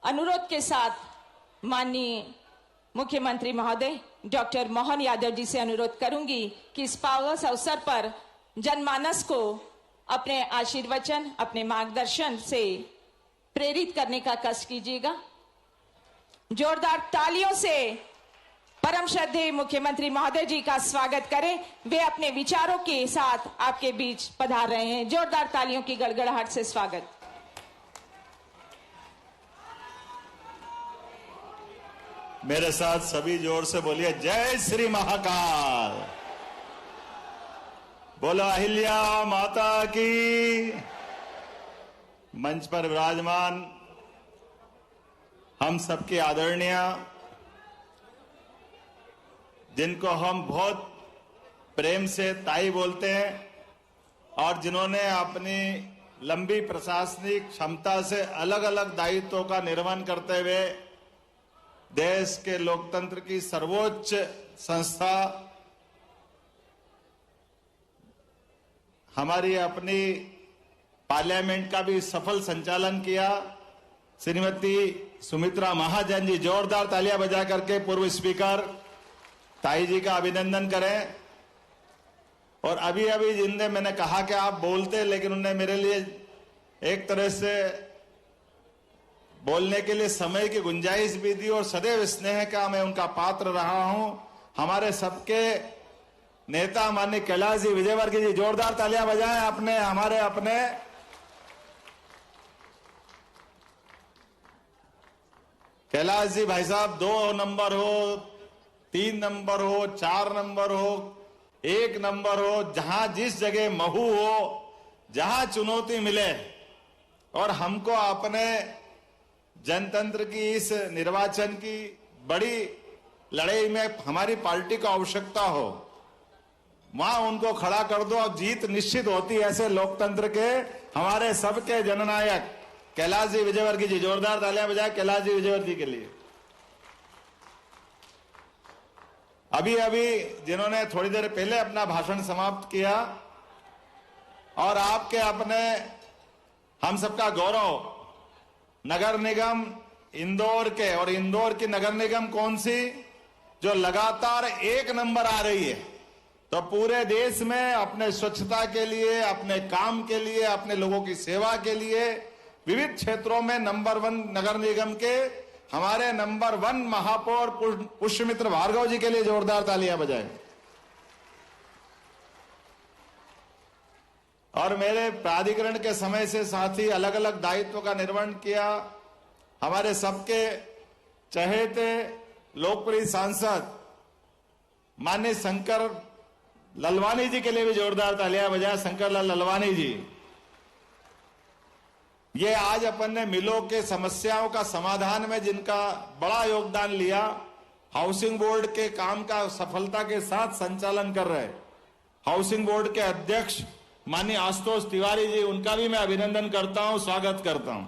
अनुरोध के साथ माननीय मुख्यमंत्री महोदय डॉक्टर मोहन यादव जी से अनुरोध करूंगी कि इस पावन अवसर पर जनमानस को अपने आशीर्वचन, अपने मार्गदर्शन से प्रेरित करने का कष्ट कीजिएगा। जोरदार तालियों से परम श्रद्धेय मुख्यमंत्री महोदय जी का स्वागत करें। वे अपने विचारों के साथ आपके बीच पधार रहे हैं। जोरदार तालियों की गड़गड़ाहट से स्वागत। मेरे साथ सभी जोर से बोलिए, जय श्री महाकाल। बोलो अहिल्या माता की। मंच पर विराजमान हम सबके आदरणीय, जिनको हम बहुत प्रेम से ताई बोलते हैं और जिन्होंने अपनी लंबी प्रशासनिक क्षमता से अलग अलग दायित्वों का निर्वहन करते हुए देश के लोकतंत्र की सर्वोच्च संस्था, हमारी अपनी पार्लियामेंट का भी सफल संचालन किया, श्रीमती सुमित्रा महाजन जी, जोरदार तालियां बजा करके पूर्व स्पीकर ताई जी का अभिनंदन करें। और अभी अभी जिनने मैंने कहा कि आप बोलते, लेकिन उन्होंने मेरे लिए एक तरह से बोलने के लिए समय की गुंजाइश भी दी और सदैव स्नेह का मैं उनका पात्र रहा हूं। हमारे सबके नेता माननीय कैलाश जी विजयवर्गीय जी, जोरदार तालियां बजाएं अपने हमारे अपने। कैलाश जी भाई साहब, 2 नंबर हो, 3 नंबर हो, 4 नंबर हो, 1 नंबर हो, जहां जिस जगह महू हो, जहां चुनौती मिले और हमको अपने जनतंत्र की इस निर्वाचन की बड़ी लड़ाई में हमारी पार्टी को आवश्यकता हो, वहां उनको खड़ा कर दो। अब जीत निश्चित होती है ऐसे लोकतंत्र के हमारे सबके जननायक कैलाश जी विजयवर्गीय जी, जोरदार तालियां बजाएं कैलाश जी विजयवर्गीय के लिए। अभी अभी जिन्होंने थोड़ी देर पहले अपना भाषण समाप्त किया और आपके अपने हम सबका गौरव नगर निगम इंदौर के, और इंदौर की नगर निगम कौन सी जो लगातार 1 नंबर आ रही है, तो पूरे देश में अपने स्वच्छता के लिए, अपने काम के लिए, अपने लोगों की सेवा के लिए विविध क्षेत्रों में नंबर 1 नगर निगम के हमारे नंबर 1 महापौर पुष्यमित्र भार्गव जी के लिए जोरदार तालियां बजाएं। और मेरे प्राधिकरण के समय से साथी अलग अलग दायित्वों का निर्वहन किया, हमारे सबके चहेते लोकप्रिय सांसद माननीय शंकर ललवानी जी के लिए भी जोरदार तालियां बजाएं। शंकर लाल ललवानी जी, ये आज अपन ने मिलों के समस्याओं का समाधान में जिनका बड़ा योगदान लिया, हाउसिंग बोर्ड के काम का सफलता के साथ संचालन कर रहे हाउसिंग बोर्ड के अध्यक्ष माननीय आशुतोष तिवारी जी, उनका भी मैं अभिनंदन करता हूं, स्वागत करता हूं।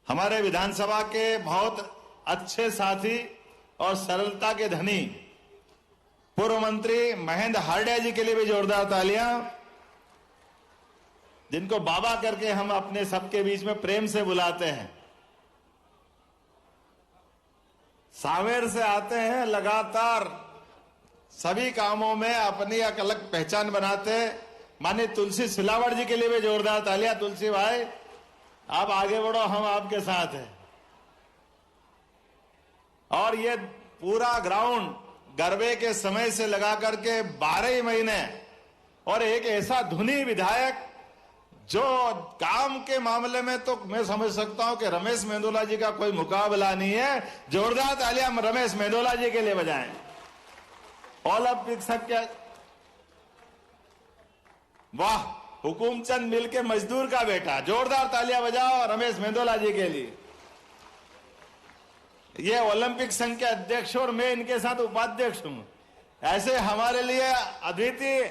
हमारे विधानसभा के बहुत अच्छे साथी और सरलता के धनी पूर्व मंत्री महेंद्र हार्डिया जी के लिए भी जोरदार तालियां, जिनको बाबा करके हम अपने सबके बीच में प्रेम से बुलाते हैं। सांवेर से आते हैं, लगातार सभी कामों में अपनी एक अलग पहचान बनाते। माननीय तुलसी सिलावट जी के लिए भी जोरदार तालियां। तुलसी भाई, आप आगे बढ़ो, हम आपके साथ हैं। और ये पूरा ग्राउंड गरबे के समय से लगा करके 12 महीने, और एक ऐसा धुनी विधायक जो काम के मामले में तो मैं समझ सकता हूं कि रमेश मेंदोला जी का कोई मुकाबला नहीं है। जोरदार तालियां रमेश मेंदोला जी के लिए बजाएं। ओलंपिक सबके, वाह, हुकुमचंद मिल के मजदूर का बेटा, जोरदार तालियां बजाओ रमेश मेंदोला जी के लिए। ये ओलंपिक संघ के अध्यक्ष और मैं इनके साथ उपाध्यक्ष हूं। ऐसे हमारे लिए अद्वितीय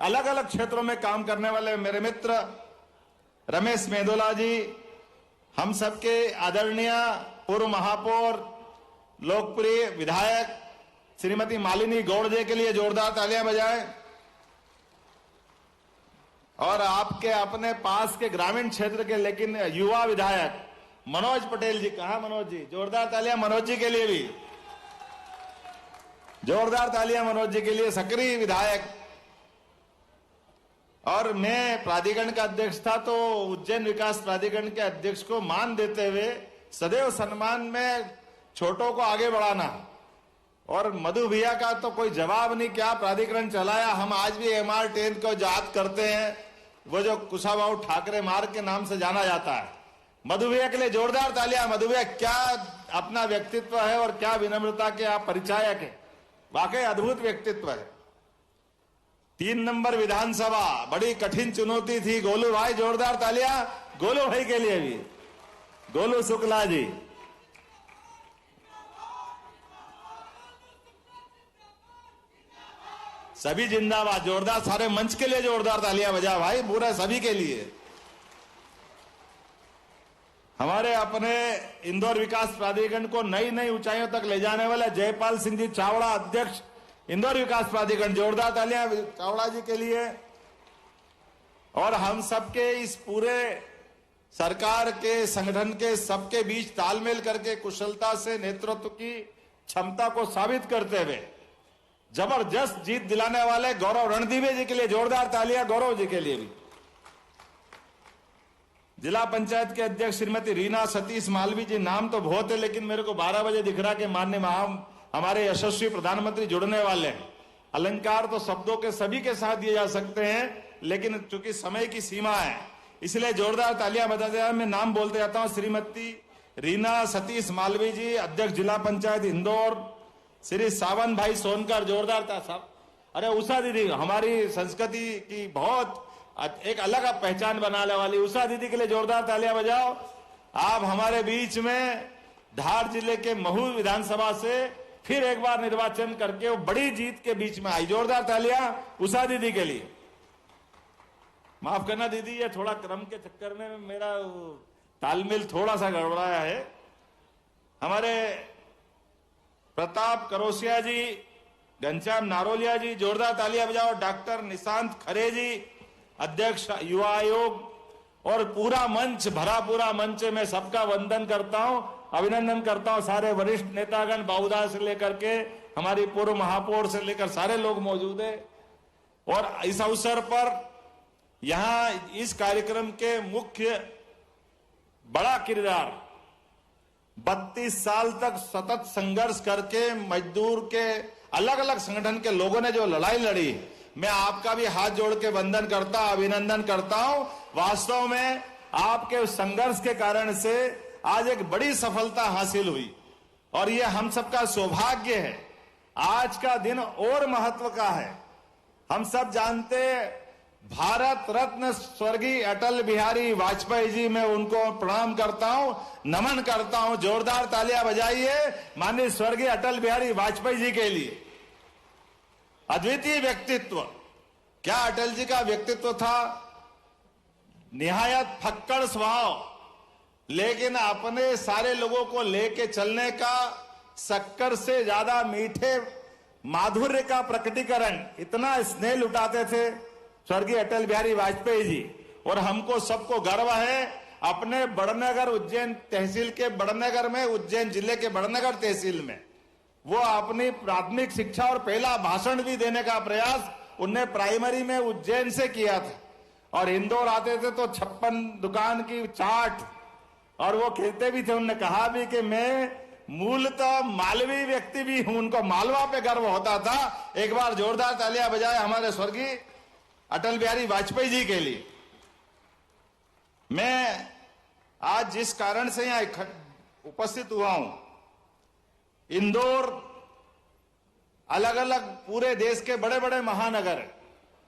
अलग अलग क्षेत्रों में काम करने वाले मेरे मित्र रमेश मेंदोला जी, हम सबके आदरणीय पूर्व महापौर लोकप्रिय विधायक श्रीमती मालिनी गौड़ जी के लिए जोरदार तालियां बजाएं। और आपके अपने पास के ग्रामीण क्षेत्र के लेकिन युवा विधायक मनोज पटेल जी, कहा मनोज जी? जोरदार तालियां मनोज जी के लिए भी, जोरदार तालियां मनोज जी के लिए, सक्रिय विधायक। और मैं प्राधिकरण का अध्यक्ष था तो उज्जैन विकास प्राधिकरण के अध्यक्ष को मान देते हुए सदैव सम्मान में छोटों को आगे बढ़ाना। और मधु भैया का तो कोई जवाब नहीं, क्या प्राधिकरण चलाया। हम आज भी MR10 को याद करते हैं, वो जो कुशाभाऊ ठाकरे मार्ग के नाम से जाना जाता है। मधु भैया के लिए जोरदार तालियां। मधु भैया क्या अपना व्यक्तित्व है और क्या विनम्रता के आप परिचायक है, वाकई अद्भुत व्यक्तित्व है। 3 नंबर विधानसभा बड़ी कठिन चुनौती थी। गोलू भाई, जोरदार तालियां गोलू भाई के लिए भी, गोलू शुक्ला जी। सभी जिंदाबाद, जोरदार, सारे मंच के लिए जोरदार तालियां बजा भाई, पूरा सभी के लिए। हमारे अपने इंदौर विकास प्राधिकरण को नई नई ऊंचाइयों तक ले जाने वाले जयपाल सिंह जी चावड़ा, अध्यक्ष इंदौर विकास प्राधिकरण, जोरदार तालियां चावड़ा जी के लिए। और हम सबके इस पूरे सरकार के, संगठन के सबके बीच तालमेल करके कुशलता से नेतृत्व की क्षमता को साबित करते हुए जबरदस्त जीत दिलाने वाले गौरव रणदीवे जी के लिए जोरदार तालियां, गौरव जी के लिए भी। जिला पंचायत के अध्यक्ष श्रीमती रीना सतीश मालवी जी, नाम तो बहुत है लेकिन मेरे को 12 बजे दिख रहा कि माननीय हमारे यशस्वी प्रधानमंत्री जुड़ने वाले हैं। अलंकार तो शब्दों के सभी के साथ दिए जा सकते हैं, लेकिन चूंकि समय की सीमा है इसलिए जोरदार तालियां बजाते हुए मैं नाम बोलते जाता हूं। श्रीमती रीना सतीश मालवी जी, अध्यक्ष जिला पंचायत इंदौर। श्री सावन भाई सोनकर, जोरदार साहब। अरे उषा दीदी, हमारी संस्कृति की बहुत एक अलग पहचान बनाने वाली उषा दीदी के लिए जोरदार तालियां बजाओ। आप हमारे बीच में धार जिले के महू विधानसभा से फिर एक बार निर्वाचन करके वो बड़ी जीत के बीच में आई, जोरदार तालियां उषा दीदी के लिए। माफ करना दीदी, ये थोड़ा क्रम के चक्कर में मेरा तालमेल थोड़ा सा गड़बड़ाया है। हमारे प्रताप करोसिया जी, घनश्याम नारोलिया जी, जोरदार तालियां बजाओ। डॉक्टर निशांत खरे जी, अध्यक्ष युवा आयोग, और पूरा मंच, भरा पूरा मंच, में सबका वंदन करता हूं, अभिनंदन करता हूं। सारे वरिष्ठ नेतागण, बाबूदास से लेकर के हमारी पूर्व महापौर से लेकर सारे लोग मौजूद है। और इस अवसर पर यहां इस कार्यक्रम के मुख्य बड़ा किरदार 32 साल तक सतत संघर्ष करके मजदूर के अलग अलग संगठन के लोगों ने जो लड़ाई लड़ी, मैं आपका भी हाथ जोड़ के वंदन करता, अभिनंदन करता हूं। वास्तव में आपके उस संघर्ष के कारण से आज एक बड़ी सफलता हासिल हुई और ये हम सबका सौभाग्य है। आज का दिन और महत्व का है। हम सब जानते भारत रत्न स्वर्गीय अटल बिहारी वाजपेयी जी, मैं उनको प्रणाम करता हूं, नमन करता हूं। जोरदार तालियां बजाइए माननीय स्वर्गीय अटल बिहारी वाजपेयी जी के लिए। अद्वितीय व्यक्तित्व, क्या अटल जी का व्यक्तित्व था। निहायत फक्कड़ स्वभाव, लेकिन अपने सारे लोगों को लेके चलने का, शक्कर से ज्यादा मीठे माधुर्य का प्रकटीकरण, इतना स्नेह लुटाते थे स्वर्गीय अटल बिहारी वाजपेयी जी। और हमको सबको गर्व है अपने बड़नगर, उज्जैन तहसील के बड़नगर में, उज्जैन जिले के बड़नगर तहसील में वो अपनी प्राथमिक शिक्षा और पहला भाषण भी देने का प्रयास उनने प्राइमरी में उज्जैन से किया था। और इंदौर आते थे तो 56 दुकान की चाट, और वो कहते भी थे, उन्होंने कहा भी कि मैं मूलतः मालवी व्यक्ति भी हूं, उनको मालवा पे गर्व होता था। एक बार जोरदार तालियां बजाए हमारे स्वर्गीय अटल बिहारी वाजपेयी जी के लिए। मैं आज जिस कारण से यहां उपस्थित हुआ हूं, इंदौर अलग अलग पूरे देश के बड़े बड़े महानगर है,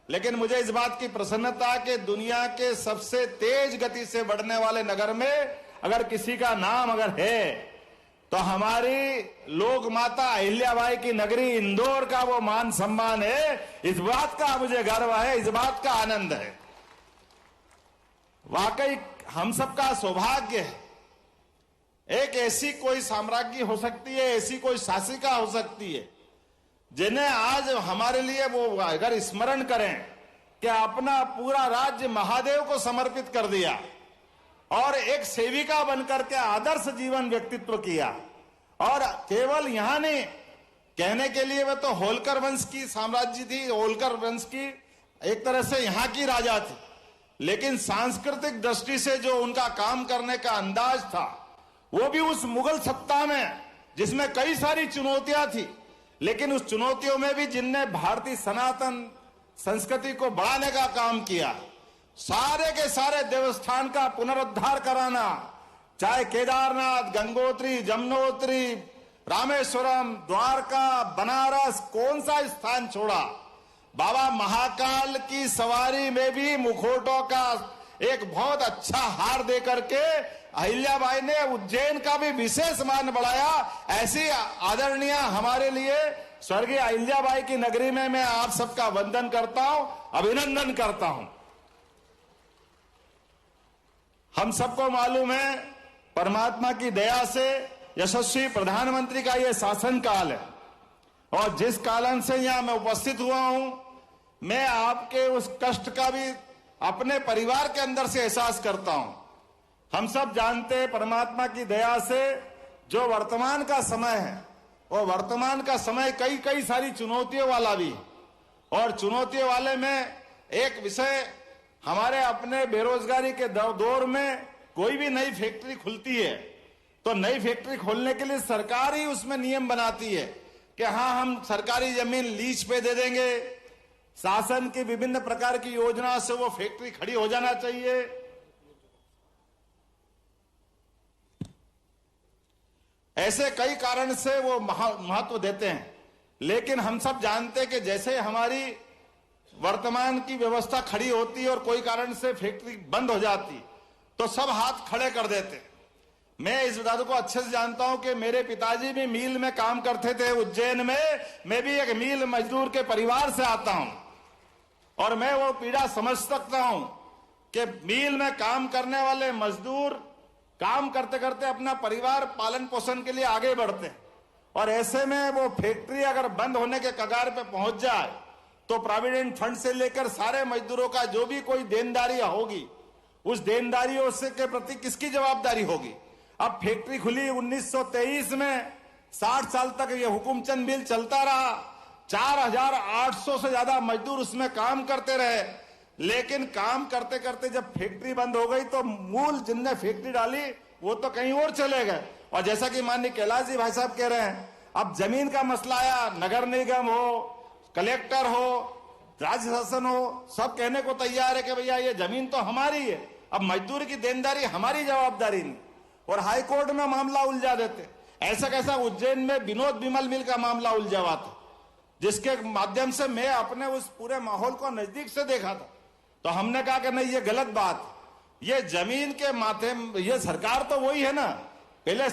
लेकिन मुझे इस बात की प्रसन्नता कि दुनिया के सबसे तेज गति से बढ़ने वाले नगर में अगर किसी का नाम अगर है तो हमारी लोक माता अहिल्याबाई की नगरी इंदौर का वो मान सम्मान है। इस बात का मुझे गर्व है, इस बात का आनंद है। वाकई हम सबका सौभाग्य है। एक ऐसी कोई साम्राज्य हो सकती है, ऐसी कोई शासिका हो सकती है जिन्हें आज हमारे लिए वो अगर स्मरण करें कि अपना पूरा राज्य महादेव को समर्पित कर दिया और एक सेविका बनकर के आदर्श जीवन व्यक्तित्व किया। और केवल यहां नहीं, कहने के लिए वह तो होलकर वंश की साम्राज्य थी, होलकर वंश की एक तरह से यहां की राजा थी, लेकिन सांस्कृतिक दृष्टि से जो उनका काम करने का अंदाज था वो भी उस मुगल सत्ता में, जिसमें कई सारी चुनौतियां थी, लेकिन उस चुनौतियों में भी जिनने भारतीय सनातन संस्कृति को बढ़ाने का काम किया, सारे के सारे देवस्थान का पुनरुद्धार कराना, चाहे केदारनाथ, गंगोत्री, जमुनोत्री, रामेश्वरम, द्वारका, बनारस, कौन सा स्थान छोड़ा। बाबा महाकाल की सवारी में भी मुखौटों का एक बहुत अच्छा हार दे करके अहिल्याबाई ने उज्जैन का भी विशेष मान बढ़ाया। ऐसी आदरणीय हमारे लिए स्वर्गीय अहिल्याबाई की नगरी में मैं आप सबका वंदन करता हूं, अभिनंदन करता हूं। हम सबको मालूम है परमात्मा की दया से यशस्वी प्रधानमंत्री का यह शासन काल है, और जिस कारण से यहां मैं उपस्थित हुआ हूं, मैं आपके उस कष्ट का भी अपने परिवार के अंदर से एहसास करता हूं। हम सब जानते हैं परमात्मा की दया से जो वर्तमान का समय है, और वर्तमान का समय कई सारी चुनौतियों वाला भी, और चुनौतियों वाले में एक विषय, हमारे अपने बेरोजगारी के दौर में कोई भी नई फैक्ट्री खुलती है तो नई फैक्ट्री खोलने के लिए सरकार ही उसमें नियम बनाती है कि हाँ, हम सरकारी जमीन लीज पे दे देंगे, शासन की विभिन्न प्रकार की योजना से वो फैक्ट्री खड़ी हो जाना चाहिए। ऐसे कई कारण से वो महत्व देते हैं, लेकिन हम सब जानते हैं कि जैसे हमारी वर्तमान की व्यवस्था खड़ी होती और कोई कारण से फैक्ट्री बंद हो जाती तो सब हाथ खड़े कर देते। मैं इस बात को अच्छे से जानता हूं कि मेरे पिताजी भी मिल में काम करते थे उज्जैन में। मैं भी एक मिल मजदूर के परिवार से आता हूं और मैं वो पीड़ा समझ सकता हूं कि मिल में काम करने वाले मजदूर काम करते करते अपना परिवार पालन पोषण के लिए आगे बढ़ते हैं, और ऐसे में वो फैक्ट्री अगर बंद होने के कगार पे पहुंच जाए तो प्रोविडेंट फंड से लेकर सारे मजदूरों का जो भी कोई देनदारी होगी, उस देनदारियों से के प्रति किसकी जवाबदारी होगी। अब फैक्ट्री खुली 1923 में, 60 साल तक ये हुकुमचंद मिल चलता रहा, 4800 से ज्यादा मजदूर उसमें काम करते रहे, लेकिन काम करते करते जब फैक्ट्री बंद हो गई तो मूल जिनने फैक्ट्री डाली वो तो कहीं और चले गए। और जैसा कि माननीय कैलाश जी भाई साहब कह रहे हैं, अब जमीन का मसला आया, नगर निगम हो, कलेक्टर हो, राज्य शासन हो, सब कहने को तैयार है कि भैया ये जमीन तो हमारी है, अब मजदूर की देनदारी हमारी जवाबदारी नहीं, और हाई कोर्ट में मामला उलझा देते। ऐसा कैसा उज्जैन में विनोद विमल मिल का मामला उलझा हुआ था, जिसके माध्यम से मैं अपने उस पूरे माहौल को नजदीक से देखा था। तो हमने कहा कि नहीं, ये गलत बात, ये जमीन के माथे, ये सरकार तो वही है ना, पहले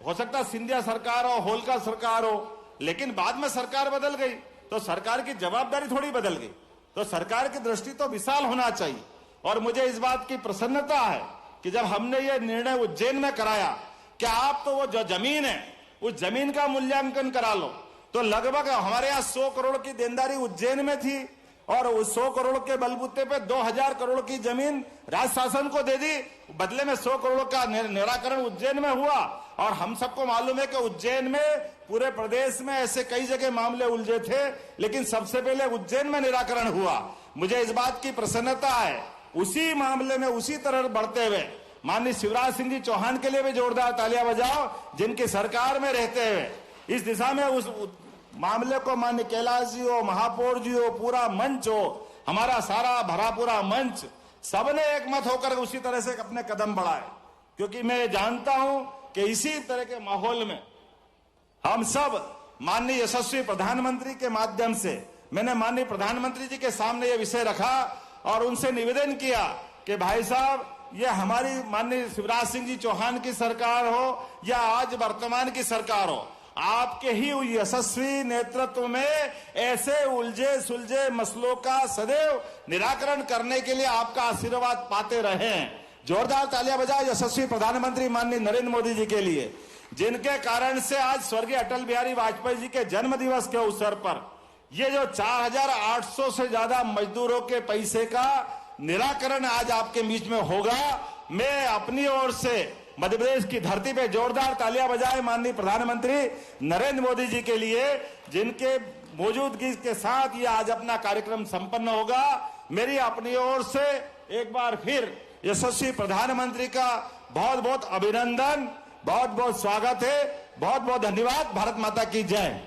हो सकता सिंधिया सरकार हो, होलकर सरकार हो, लेकिन बाद में सरकार बदल गई तो सरकार की जवाबदारी थोड़ी बदल गई। तो सरकार की दृष्टि तो विशाल होना चाहिए, और मुझे इस बात की प्रसन्नता है कि जब हमने ये निर्णय उज्जैन में कराया कि आप तो वो जो जमीन है उस जमीन का मूल्यांकन करा लो, तो लगभग हमारे यहाँ 100 करोड़ की देनदारी उज्जैन में थी, और उस 100 करोड़ के बलबूते पे 2000 करोड़ की जमीन राज्य शासन को दे दी, बदले में 100 करोड़ का निराकरण उज्जैन में हुआ। और हम सबको मालूम है कि उज्जैन में, पूरे प्रदेश में ऐसे कई जगह मामले उलझे थे, लेकिन सबसे पहले उज्जैन में निराकरण हुआ। मुझे इस बात की प्रसन्नता है, उसी मामले में उसी तरह बढ़ते हुए माननीय शिवराज सिंह जी चौहान के लिए भी जोरदार तालियां बजाओ, जिनकी सरकार में रहते हुए इस दिशा में उस मामले को माननीय कैलाश जी हो, महापौर जी हो, पूरा मंच हो, हमारा सारा भरा पूरा मंच, सबने एक मत होकर उसी तरह से अपने कदम बढ़ाए। क्योंकि मैं जानता हूं कि इसी तरह के माहौल में हम सब माननीय यशस्वी प्रधानमंत्री के माध्यम से, मैंने माननीय प्रधानमंत्री जी के सामने यह विषय रखा और उनसे निवेदन किया कि भाई साहब, ये हमारी माननीय शिवराज सिंह जी चौहान की सरकार हो या आज वर्तमान की सरकार हो, आपके ही यशस्वी नेतृत्व में ऐसे उलझे सुलझे मसलों का सदैव निराकरण करने के लिए आपका आशीर्वाद पाते रहें। जोरदार तालियां बजाओ यशस्वी प्रधानमंत्री माननीय नरेंद्र मोदी जी के लिए, जिनके कारण से आज स्वर्गीय अटल बिहारी वाजपेयी जी के जन्म दिवस के अवसर पर ये जो 4,800 से ज्यादा मजदूरों के पैसे का निराकरण आज आपके बीच में होगा। मैं अपनी ओर से मध्य प्रदेश की धरती पे जोरदार तालियां बजाए माननीय प्रधानमंत्री नरेंद्र मोदी जी के लिए, जिनके मौजूदगी के साथ ये आज अपना कार्यक्रम संपन्न होगा। मेरी अपनी ओर से एक बार फिर यशस्वी प्रधानमंत्री का बहुत बहुत अभिनंदन, बहुत बहुत स्वागत है, बहुत बहुत धन्यवाद। भारत माता की जय।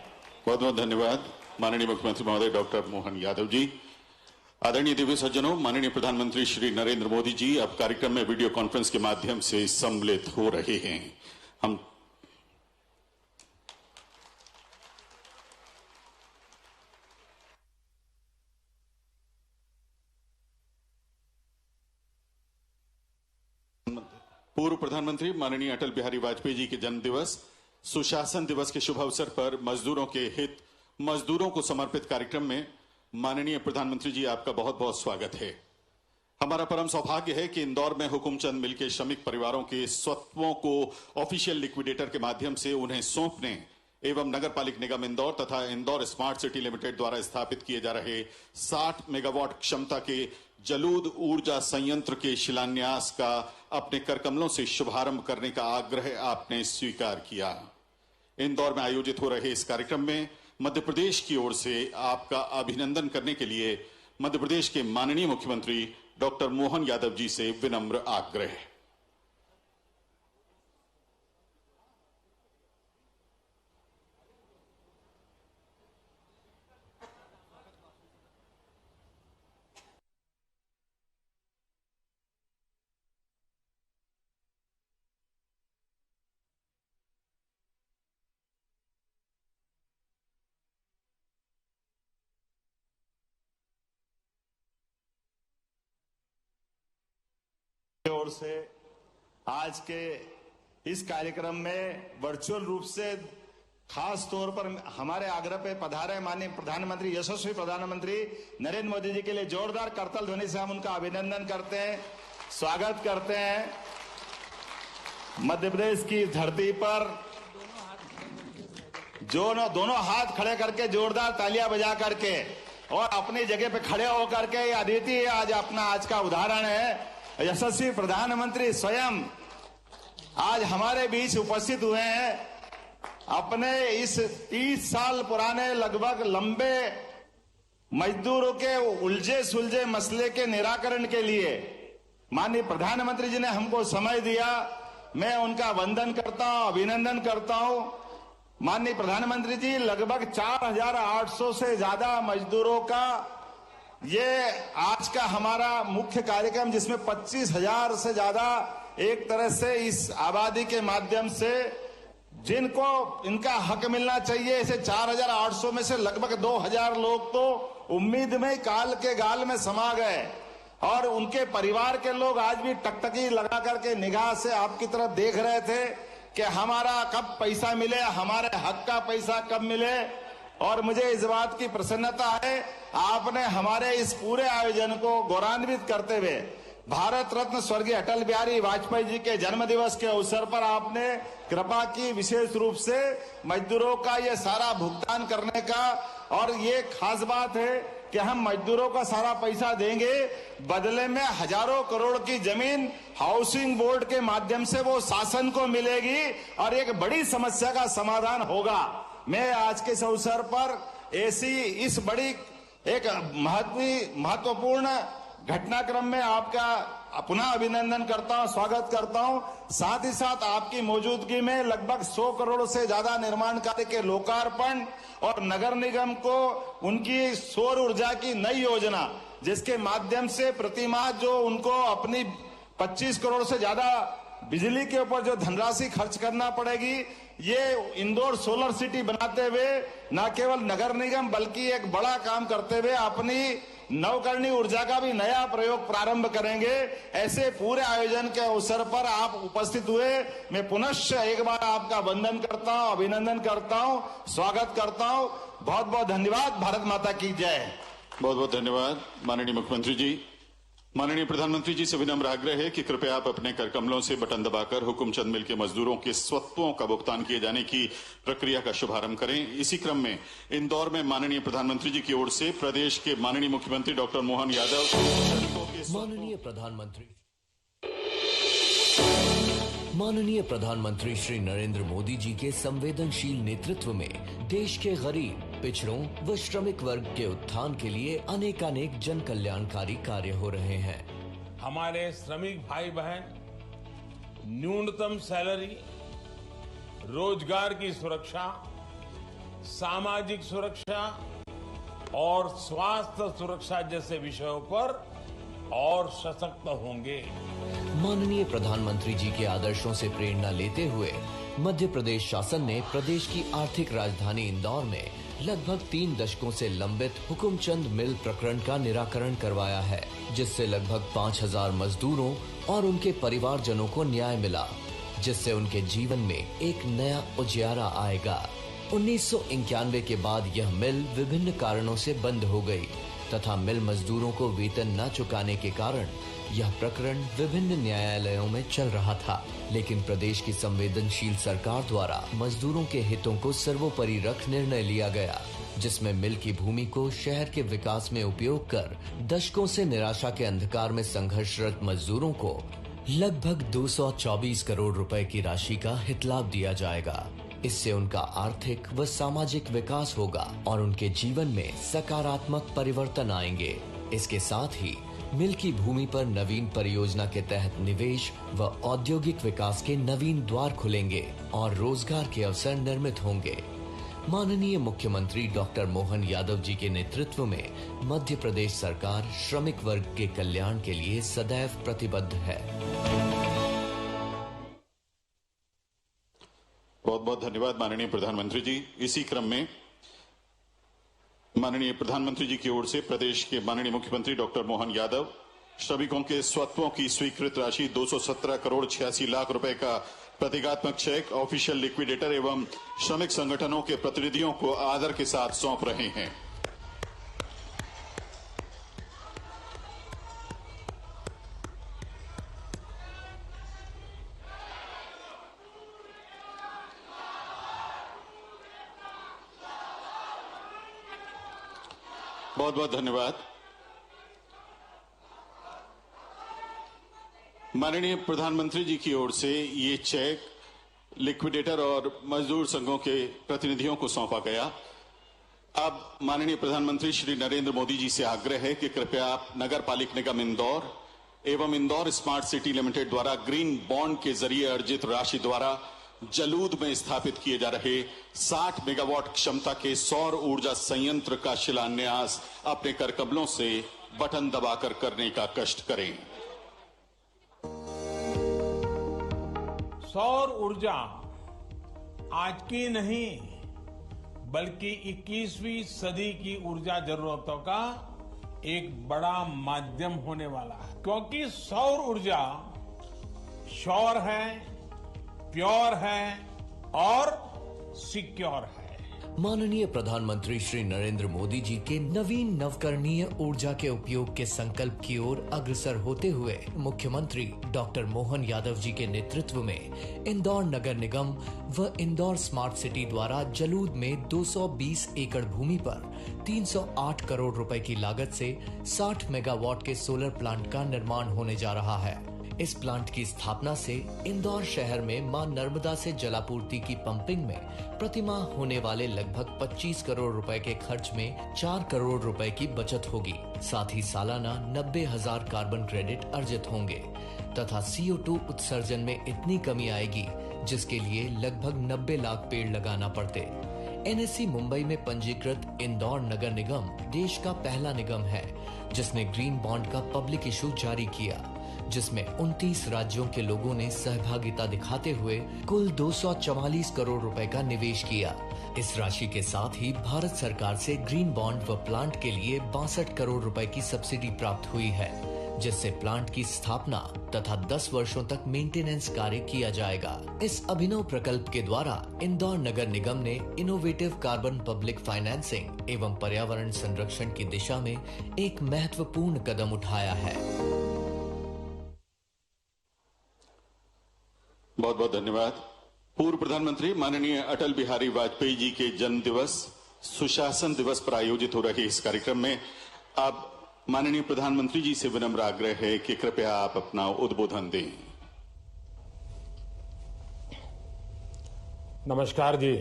बहुत बहुत धन्यवाद माननीय मुख्यमंत्री महोदय डॉक्टर मोहन यादव जी। आदरणीय दिव्य सज्जनों, माननीय प्रधानमंत्री श्री नरेंद्र मोदी जी अब कार्यक्रम में वीडियो कॉन्फ्रेंस के माध्यम से सम्मिलित हो रहे हैं। हम पूर्व प्रधानमंत्री माननीय अटल बिहारी वाजपेयी जी के जन्म दिवस सुशासन दिवस के शुभ अवसर पर मजदूरों के हित, मजदूरों को समर्पित कार्यक्रम में माननीय प्रधानमंत्री जी आपका बहुत बहुत स्वागत है। हमारा परम सौभाग्य है कि इंदौर में हुकुमचंद मिल के श्रमिक परिवारों के स्वत्वों को ऑफिशियल लिक्विडेटर के माध्यम से उन्हें सौंपने एवं नगर पालिक निगम इंदौर तथा इंदौर स्मार्ट सिटी लिमिटेड द्वारा स्थापित किए जा रहे 60 मेगावाट क्षमता के जलूद ऊर्जा संयंत्र के शिलान्यास का अपने करकमलों से शुभारंभ करने का आग्रह आपने स्वीकार किया। इंदौर में आयोजित हो रहे इस कार्यक्रम में मध्य प्रदेश की ओर से आपका अभिनंदन करने के लिए मध्य प्रदेश के माननीय मुख्यमंत्री डॉक्टर मोहन यादव जी से विनम्र आग्रह। ओर से आज के इस कार्यक्रम में वर्चुअल रूप से खास तौर पर हमारे आग्रह पे पधारे माननीय प्रधानमंत्री, यशस्वी प्रधानमंत्री नरेंद्र मोदी जी के लिए जोरदार करताल ध्वनि से हम उनका अभिनंदन करते हैं, स्वागत करते हैं। मध्य प्रदेश की धरती पर जो दोनों हाथ खड़े करके जोरदार तालियां बजा करके और अपनी जगह पे खड़े होकर के अदिति आज अपना आज का उदाहरण है। यशस्वी प्रधानमंत्री स्वयं आज हमारे बीच उपस्थित हुए हैं। अपने इस 30 साल पुराने लगभग लंबे मजदूरों के उलझे सुलझे मसले के निराकरण के लिए माननीय प्रधानमंत्री जी ने हमको समय दिया। मैं उनका वंदन करता हूं, अभिनंदन करता हूं। माननीय प्रधानमंत्री जी, लगभग 4,800 से ज्यादा मजदूरों का ये आज का हमारा मुख्य कार्यक्रम, जिसमें 25,000 से ज्यादा एक तरह से इस आबादी के माध्यम से जिनको इनका हक मिलना चाहिए, ऐसे 4,800 में से लगभग 2,000 लोग तो उम्मीद में काल के गाल में समा गए और उनके परिवार के लोग आज भी टकटकी लगा करके निगाह से आपकी तरफ देख रहे थे कि हमारा कब पैसा मिले, हमारे हक का पैसा कब मिले। और मुझे इस बात की प्रसन्नता है, आपने हमारे इस पूरे आयोजन को गौरवान्वित करते हुए भारत रत्न स्वर्गीय अटल बिहारी वाजपेयी जी के जन्म दिवस के अवसर पर आपने कृपा की विशेष रूप से मजदूरों का ये सारा भुगतान करने का। और ये खास बात है कि हम मजदूरों का सारा पैसा देंगे, बदले में हजारों करोड़ की जमीन हाउसिंग बोर्ड के माध्यम से वो शासन को मिलेगी और एक बड़ी समस्या का समाधान होगा। मैं आज के इस अवसर पर ऐसी इस बड़ी एक महत्वपूर्ण घटनाक्रम में आपका पुनः अभिनंदन करता हूं, स्वागत करता हूं। साथ ही साथ आपकी मौजूदगी में लगभग 100 करोड़ से ज्यादा निर्माण कार्य के लोकार्पण और नगर निगम को उनकी सौर ऊर्जा की नई योजना, जिसके माध्यम से प्रतिमाह जो उनको अपनी 25 करोड़ से ज्यादा बिजली के ऊपर जो धनराशि खर्च करना पड़ेगी, ये इंदौर सोलर सिटी बनाते हुए न केवल नगर निगम बल्कि एक बड़ा काम करते हुए अपनी नवकरणीय ऊर्जा का भी नया प्रयोग प्रारंभ करेंगे। ऐसे पूरे आयोजन के अवसर पर आप उपस्थित हुए, मैं पुनश्च एक बार आपका वंदन करता हूं, अभिनंदन करता हूं, स्वागत करता हूं। बहुत बहुत धन्यवाद। भारत माता की जय। बहुत बहुत धन्यवाद माननीय मुख्यमंत्री जी। माननीय प्रधानमंत्री जी से विनम्र आग्रह है कि कृपया आप अपने कर कमलों से बटन दबाकर हुकुमचंद मिल के मजदूरों के स्वत्वों का भुगतान किए जाने की प्रक्रिया का शुभारंभ करें। इसी क्रम में इंदौर में माननीय प्रधानमंत्री जी की ओर से प्रदेश के माननीय मुख्यमंत्री डॉक्टर मोहन यादव माननीय प्रधानमंत्री श्री नरेंद्र मोदी जी के संवेदनशील नेतृत्व में देश के गरीब, पिछड़ों व श्रमिक वर्ग के उत्थान के लिए अनेकानेक जन कल्याणकारी कार्य हो रहे हैं। हमारे श्रमिक भाई बहन न्यूनतम सैलरी, रोजगार की सुरक्षा, सामाजिक सुरक्षा और स्वास्थ्य सुरक्षा जैसे विषयों पर और सशक्त होंगे। माननीय प्रधानमंत्री जी के आदर्शों से प्रेरणा लेते हुए मध्य प्रदेश शासन ने प्रदेश की आर्थिक राजधानी इंदौर में लगभग 3 दशकों से लंबित हुकुमचंद मिल प्रकरण का निराकरण करवाया है, जिससे लगभग 5000 मजदूरों और उनके परिवारजनों को न्याय मिला, जिससे उनके जीवन में एक नया उजियारा आएगा। 1991 के बाद यह मिल विभिन्न कारणों से बंद हो गई तथा मिल मजदूरों को वेतन न चुकाने के कारण यह प्रकरण विभिन्न न्यायालयों में चल रहा था, लेकिन प्रदेश की संवेदनशील सरकार द्वारा मजदूरों के हितों को सर्वोपरि रख निर्णय लिया गया, जिसमें मिल की भूमि को शहर के विकास में उपयोग कर दशकों से निराशा के अंधकार में संघर्षरत मजदूरों को लगभग 224 करोड़ रुपए की राशि का हितलाभ दिया जाएगा। इससे उनका आर्थिक व सामाजिक विकास होगा और उनके जीवन में सकारात्मक परिवर्तन आएंगे। इसके साथ ही मिल की भूमि पर नवीन परियोजना के तहत निवेश व औद्योगिक विकास के नवीन द्वार खुलेंगे और रोजगार के अवसर निर्मित होंगे। माननीय मुख्यमंत्री डॉक्टर मोहन यादव जी के नेतृत्व में मध्य प्रदेश सरकार श्रमिक वर्ग के कल्याण के लिए सदैव प्रतिबद्ध है। बहुत बहुत धन्यवाद माननीय प्रधानमंत्री जी। इसी क्रम में माननीय प्रधानमंत्री जी की ओर से प्रदेश के माननीय मुख्यमंत्री डॉक्टर मोहन यादव श्रमिकों के स्वत्वों की स्वीकृत राशि 217 करोड़ 86 लाख रुपए का प्रतीकात्मक चेक ऑफिशियल लिक्विडेटर एवं श्रमिक संगठनों के प्रतिनिधियों को आदर के साथ सौंप रहे हैं। बहुत बहुत धन्यवाद। माननीय प्रधानमंत्री जी की ओर से ये चेक लिक्विडेटर और मजदूर संघों के प्रतिनिधियों को सौंपा गया। अब माननीय प्रधानमंत्री श्री नरेंद्र मोदी जी से आग्रह है कि कृपया आप नगर पालिक निगम इंदौर एवं इंदौर स्मार्ट सिटी लिमिटेड द्वारा ग्रीन बॉन्ड के जरिए अर्जित राशि द्वारा जलूद में स्थापित किए जा रहे 60 मेगावाट क्षमता के सौर ऊर्जा संयंत्र का शिलान्यास अपने कर कमलों से बटन दबाकर करने का कष्ट करें। सौर ऊर्जा आज की नहीं बल्कि 21वीं सदी की ऊर्जा जरूरतों का एक बड़ा माध्यम होने वाला है, क्योंकि सौर ऊर्जा श्योर है, प्योर है और सिक्योर है। माननीय प्रधानमंत्री श्री नरेंद्र मोदी जी के नवीन नवकरणीय ऊर्जा के उपयोग के संकल्प की ओर अग्रसर होते हुए मुख्यमंत्री डॉक्टर मोहन यादव जी के नेतृत्व में इंदौर नगर निगम व इंदौर स्मार्ट सिटी द्वारा जलूद में 220 एकड़ भूमि पर 308 करोड़ रुपए की लागत से 60 मेगावाट के सोलर प्लांट का निर्माण होने जा रहा है। इस प्लांट की स्थापना से इंदौर शहर में मां नर्मदा से जलापूर्ति की पंपिंग में प्रतिमाह होने वाले लगभग 25 करोड़ रुपए के खर्च में 4 करोड़ रुपए की बचत होगी। साथ ही सालाना 90,000 कार्बन क्रेडिट अर्जित होंगे तथा CO2 उत्सर्जन में इतनी कमी आएगी जिसके लिए लगभग 90 लाख पेड़ लगाना पड़ते। NSE मुंबई में पंजीकृत इंदौर नगर निगम देश का पहला निगम है जिसने ग्रीन बॉन्ड का पब्लिक इशू जारी किया, जिसमें 29 राज्यों के लोगों ने सहभागिता दिखाते हुए कुल 244 करोड़ रुपए का निवेश किया। इस राशि के साथ ही भारत सरकार से ग्रीन बॉन्ड व प्लांट के लिए 62 करोड़ रुपए की सब्सिडी प्राप्त हुई है, जिससे प्लांट की स्थापना तथा 10 वर्षों तक मेंटेनेंस कार्य किया जाएगा। इस अभिनव प्रकल्प के द्वारा इंदौर नगर निगम ने इनोवेटिव कार्बन पब्लिक फाइनेंसिंग एवं पर्यावरण संरक्षण की दिशा में एक महत्वपूर्ण कदम उठाया है। बहुत बहुत धन्यवाद। पूर्व प्रधानमंत्री माननीय अटल बिहारी वाजपेयी जी के जन्म दिवस सुशासन दिवस पर आयोजित हो रहे इस कार्यक्रम में अब माननीय प्रधानमंत्री जी से विनम्र आग्रह है कि कृपया आप अपना उद्बोधन दें। नमस्कार जी।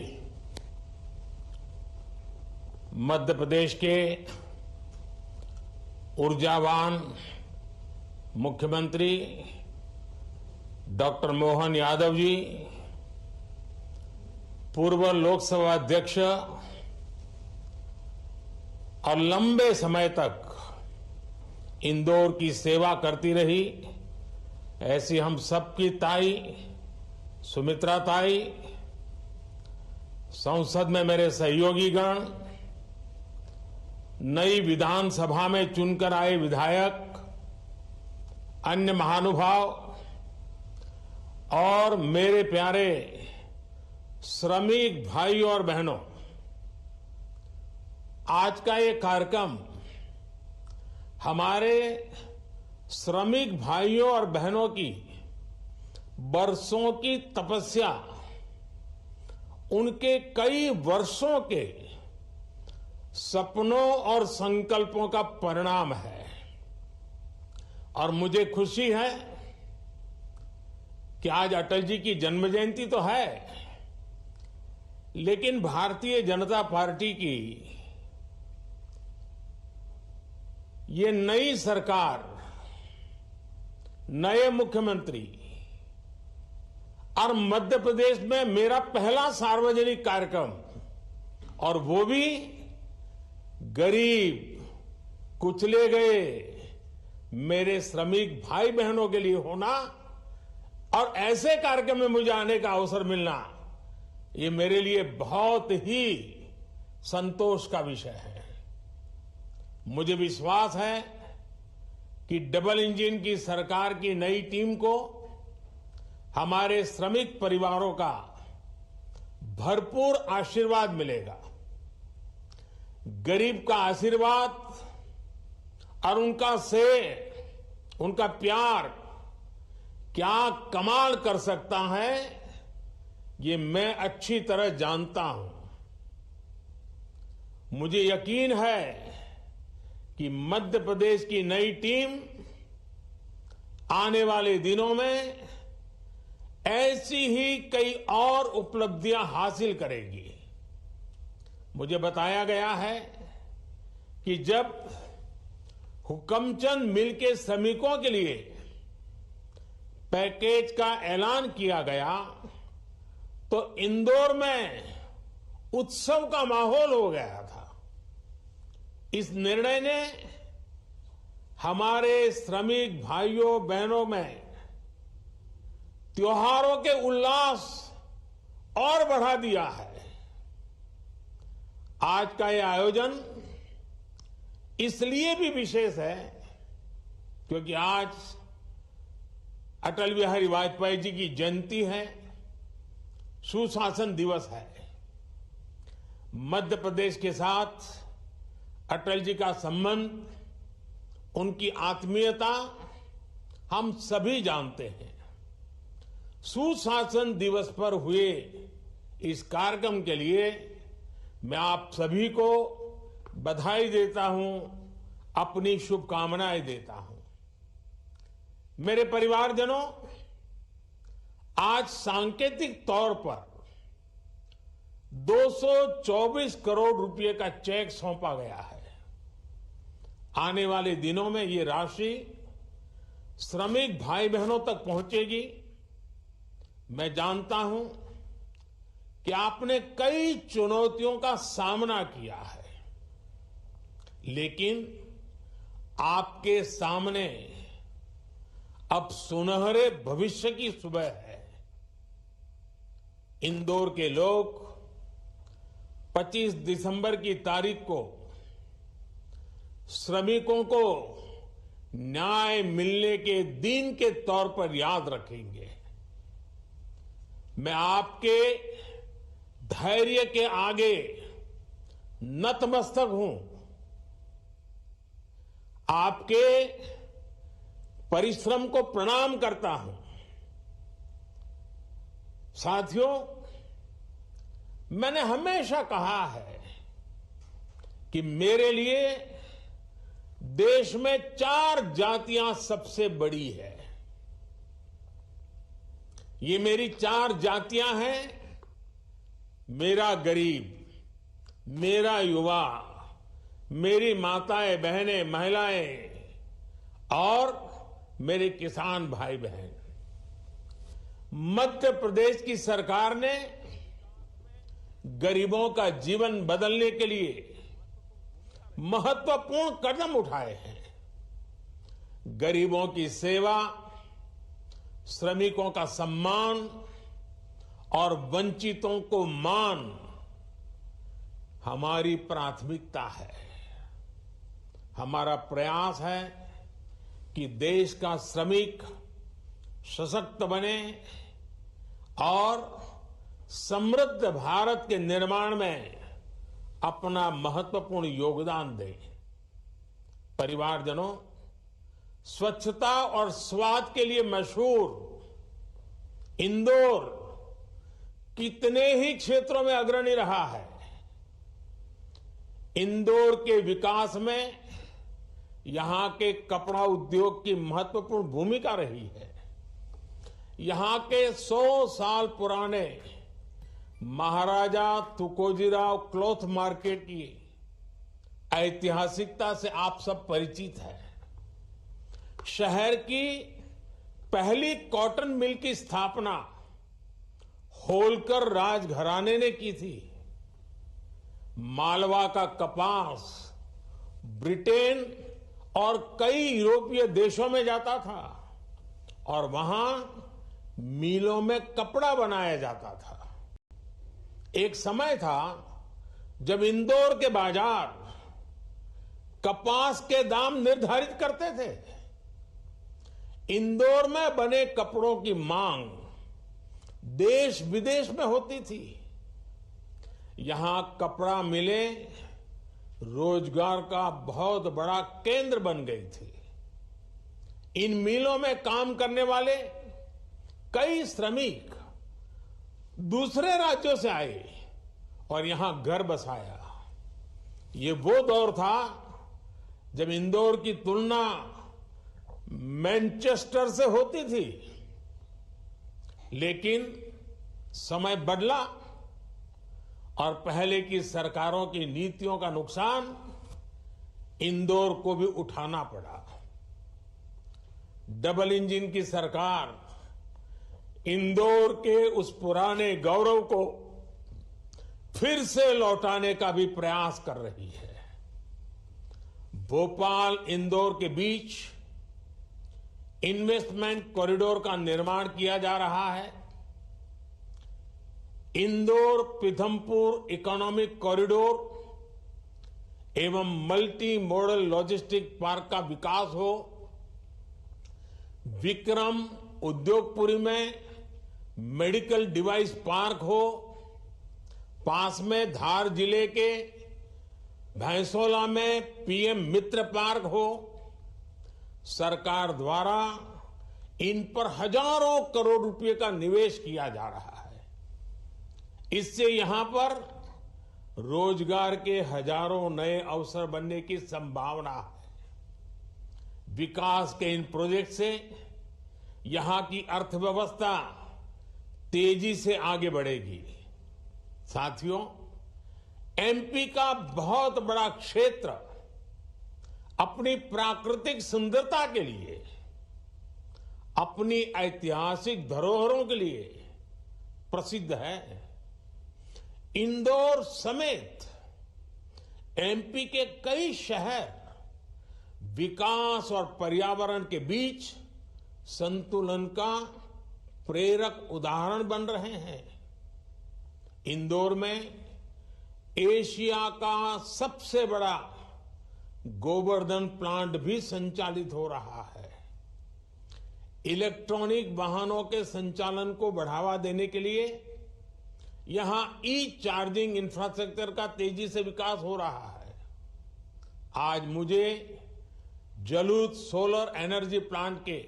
मध्य प्रदेश के ऊर्जावान मुख्यमंत्री डॉक्टर मोहन यादव जी, पूर्व लोकसभा अध्यक्ष और लंबे समय तक इंदौर की सेवा करती रही ऐसी हम सबकी ताई सुमित्रा ताई, संसद में मेरे सहयोगीगण, नई विधानसभा में चुनकर आए विधायक, अन्य महानुभाव और मेरे प्यारे श्रमिक भाई और बहनों, आज का ये कार्यक्रम हमारे श्रमिक भाइयों और बहनों की वर्षों की तपस्या, उनके कई वर्षों के सपनों और संकल्पों का परिणाम है। और मुझे खुशी है कि आज अटल जी की जन्म जयंती तो है, लेकिन भारतीय जनता पार्टी की ये नई सरकार, नए मुख्यमंत्री और मध्य प्रदेश में मेरा पहला सार्वजनिक कार्यक्रम, और वो भी गरीब कुचले गए मेरे श्रमिक भाई बहनों के लिए होना और ऐसे कार्यक्रम में मुझे आने का अवसर मिलना, ये मेरे लिए बहुत ही संतोष का विषय है। मुझे विश्वास है कि डबल इंजन की सरकार की नई टीम को हमारे श्रमिक परिवारों का भरपूर आशीर्वाद मिलेगा। गरीब का आशीर्वाद और उनका स्नेह, उनका प्यार क्या कमाल कर सकता है, ये मैं अच्छी तरह जानता हूं। मुझे यकीन है कि मध्य प्रदेश की नई टीम आने वाले दिनों में ऐसी ही कई और उपलब्धियां हासिल करेगी। मुझे बताया गया है कि जब हुकमचंद मिल के श्रमिकों के लिए पैकेज का ऐलान किया गया तो इंदौर में उत्सव का माहौल हो गया था। इस निर्णय ने हमारे श्रमिक भाइयों बहनों में त्योहारों के उल्लास और बढ़ा दिया है। आज का यह आयोजन इसलिए भी विशेष है क्योंकि आज अटल बिहारी वाजपेयी जी की जयंती है, सुशासन दिवस है। मध्य प्रदेश के साथ अटल जी का संबंध, उनकी आत्मीयता हम सभी जानते हैं। सुशासन दिवस पर हुए इस कार्यक्रम के लिए मैं आप सभी को बधाई देता हूं, अपनी शुभकामनाएं देता हूं। मेरे परिवारजनों, आज सांकेतिक तौर पर 224 करोड़ रुपए का चेक सौंपा गया है। आने वाले दिनों में ये राशि श्रमिक भाई बहनों तक पहुंचेगी। मैं जानता हूं कि आपने कई चुनौतियों का सामना किया है, लेकिन आपके सामने अब सुनहरे भविष्य की सुबह है। इंदौर के लोग 25 दिसंबर की तारीख को श्रमिकों को न्याय मिलने के दिन के तौर पर याद रखेंगे। मैं आपके धैर्य के आगे नतमस्तक हूं। आपके परिश्रम को प्रणाम करता हूं। साथियों, मैंने हमेशा कहा है कि मेरे लिए देश में 4 जातियां सबसे बड़ी है। ये मेरी 4 जातियां हैं। मेरा गरीब, मेरा युवा, मेरी माताएं बहनें महिलाएं और मेरे किसान भाई बहन। मध्य प्रदेश की सरकार ने गरीबों का जीवन बदलने के लिए महत्वपूर्ण कदम उठाए हैं। गरीबों की सेवा, श्रमिकों का सम्मान और वंचितों को मान हमारी प्राथमिकता है। हमारा प्रयास है कि देश का श्रमिक सशक्त बने और समृद्ध भारत के निर्माण में अपना महत्वपूर्ण योगदान दे। परिवारजनों, स्वच्छता और स्वाद के लिए मशहूर इंदौर कितने ही क्षेत्रों में अग्रणी रहा है। इंदौर के विकास में यहां के कपड़ा उद्योग की महत्वपूर्ण भूमिका रही है। यहां के 100 साल पुराने महाराजा तुकोजीराव क्लॉथ मार्केट की ऐतिहासिकता से आप सब परिचित हैं। शहर की पहली कॉटन मिल की स्थापना होलकर राजघराने ने की थी। मालवा का कपास ब्रिटेन और कई यूरोपीय देशों में जाता था और वहां मिलों में कपड़ा बनाया जाता था। एक समय था जब इंदौर के बाजार कपास के दाम निर्धारित करते थे। इंदौर में बने कपड़ों की मांग देश विदेश में होती थी। यहां कपड़ा मिलें रोजगार का बहुत बड़ा केंद्र बन गई थी। इन मिलों में काम करने वाले कई श्रमिक दूसरे राज्यों से आए और यहां घर बसाया। ये वो दौर था जब इंदौर की तुलना मैनचेस्टर से होती थी। लेकिन समय बदला और पहले की सरकारों की नीतियों का नुकसान इंदौर को भी उठाना पड़ा। डबल इंजन की सरकार इंदौर के उस पुराने गौरव को फिर से लौटाने का भी प्रयास कर रही है। भोपाल इंदौर के बीच इन्वेस्टमेंट कॉरिडोर का निर्माण किया जा रहा है। इंदौर पीथमपुर इकोनॉमिक कॉरिडोर एवं मल्टी मॉडल लॉजिस्टिक पार्क का विकास हो। विक्रम उद्योगपुरी में मेडिकल डिवाइस पार्क हो। पास में धार जिले के भैंसोला में पीएम मित्र पार्क हो। सरकार द्वारा इन पर हजारों करोड़ रुपए का निवेश किया जा रहा है। इससे यहां पर रोजगार के हजारों नए अवसर बनने की संभावना है। विकास के इन प्रोजेक्ट से यहां की अर्थव्यवस्था तेजी से आगे बढ़ेगी। साथियों, एमपी का बहुत बड़ा क्षेत्र अपनी प्राकृतिक सुंदरता के लिए, अपनी ऐतिहासिक धरोहरों के लिए प्रसिद्ध है। इंदौर समेत एमपी के कई शहर विकास और पर्यावरण के बीच संतुलन का प्रेरक उदाहरण बन रहे हैं। इंदौर में एशिया का सबसे बड़ा गोवर्धन प्लांट भी संचालित हो रहा है। इलेक्ट्रॉनिक वाहनों के संचालन को बढ़ावा देने के लिए यहां ई चार्जिंग इंफ्रास्ट्रक्चर का तेजी से विकास हो रहा है। आज मुझे जलूत सोलर एनर्जी प्लांट के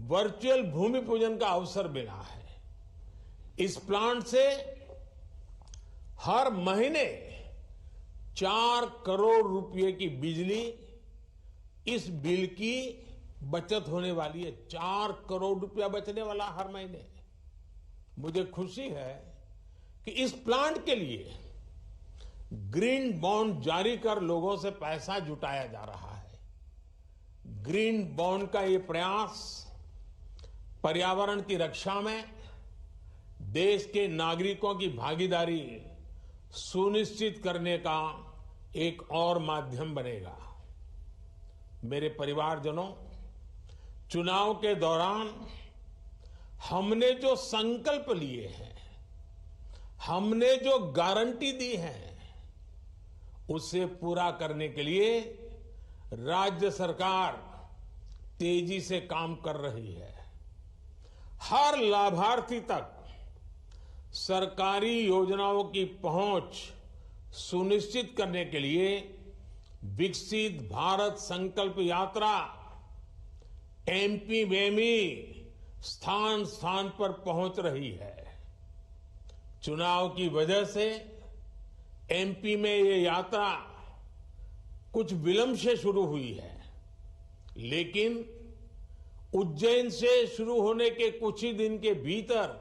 वर्चुअल भूमि पूजन का अवसर मिला है। इस प्लांट से हर महीने 4 करोड़ रुपए की बिजली इस बिल की बचत होने वाली है। 4 करोड़ रुपया बचने वाला हर महीने। मुझे खुशी है कि इस प्लांट के लिए ग्रीन बॉन्ड जारी कर लोगों से पैसा जुटाया जा रहा है। ग्रीन बॉन्ड का ये प्रयास पर्यावरण की रक्षा में देश के नागरिकों की भागीदारी सुनिश्चित करने का एक और माध्यम बनेगा। मेरे परिवारजनों, चुनाव के दौरान हमने जो संकल्प लिए हैं, हमने जो गारंटी दी है, उसे पूरा करने के लिए राज्य सरकार तेजी से काम कर रही है। हर लाभार्थी तक सरकारी योजनाओं की पहुंच सुनिश्चित करने के लिए विकसित भारत संकल्प यात्रा एमपी में भी स्थान स्थान पर पहुंच रही है। चुनाव की वजह से एमपी में ये यात्रा कुछ विलंब से शुरू हुई है, लेकिन उज्जैन से शुरू होने के कुछ ही दिन के भीतर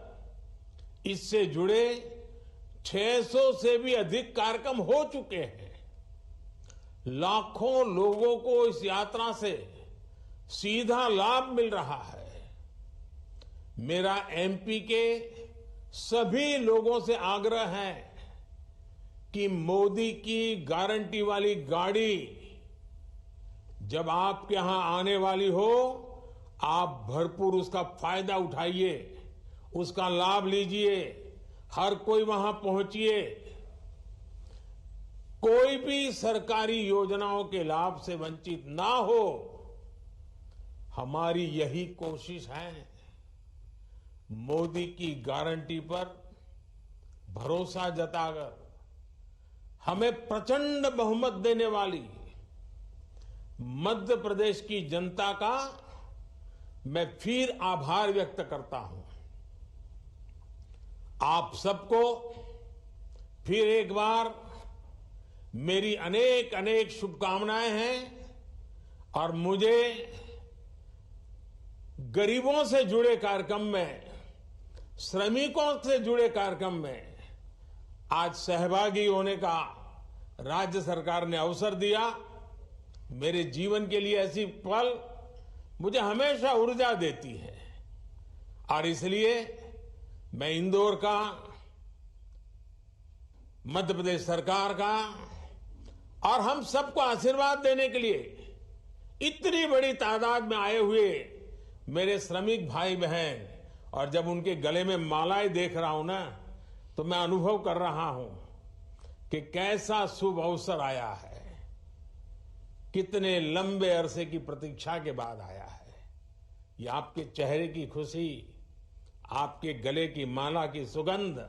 इससे जुड़े 600 से भी अधिक कार्यक्रम हो चुके हैं। लाखों लोगों को इस यात्रा से सीधा लाभ मिल रहा है। मेरा एमपी के सभी लोगों से आग्रह है कि मोदी की गारंटी वाली गाड़ी जब आपके यहां आने वाली हो, आप भरपूर उसका फायदा उठाइए, उसका लाभ लीजिए, हर कोई वहां पहुंचिए। कोई भी सरकारी योजनाओं के लाभ से वंचित ना हो, हमारी यही कोशिश है। मोदी की गारंटी पर भरोसा जताकर हमें प्रचंड बहुमत देने वाली मध्य प्रदेश की जनता का मैं फिर आभार व्यक्त करता हूं। आप सबको फिर एक बार मेरी अनेक अनेक शुभकामनाएं हैं और मुझे गरीबों से जुड़े कार्यक्रम में, श्रमिकों से जुड़े कार्यक्रम में आज सहभागी होने का राज्य सरकार ने अवसर दिया। मेरे जीवन के लिए ऐसी पल मुझे हमेशा ऊर्जा देती है और इसलिए मैं इंदौर का, मध्य प्रदेश सरकार का और हम सबको आशीर्वाद देने के लिए इतनी बड़ी तादाद में आए हुए मेरे श्रमिक भाई बहन, और जब उनके गले में मालाएं देख रहा हूं ना, तो मैं अनुभव कर रहा हूं कि कैसा शुभ अवसर आया है। कितने लंबे अरसे की प्रतीक्षा के बाद आया है। ये आपके चेहरे की खुशी, आपके गले की माला की सुगंध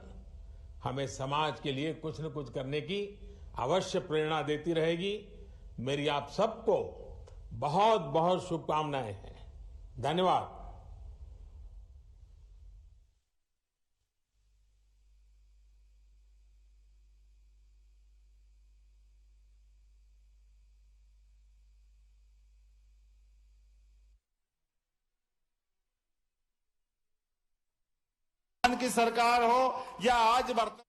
हमें समाज के लिए कुछ न कुछ करने की अवश्य प्रेरणा देती रहेगी। मेरी आप सबको बहुत बहुत शुभकामनाएं हैं। धन्यवाद। की सरकार हो या आज वर्तमान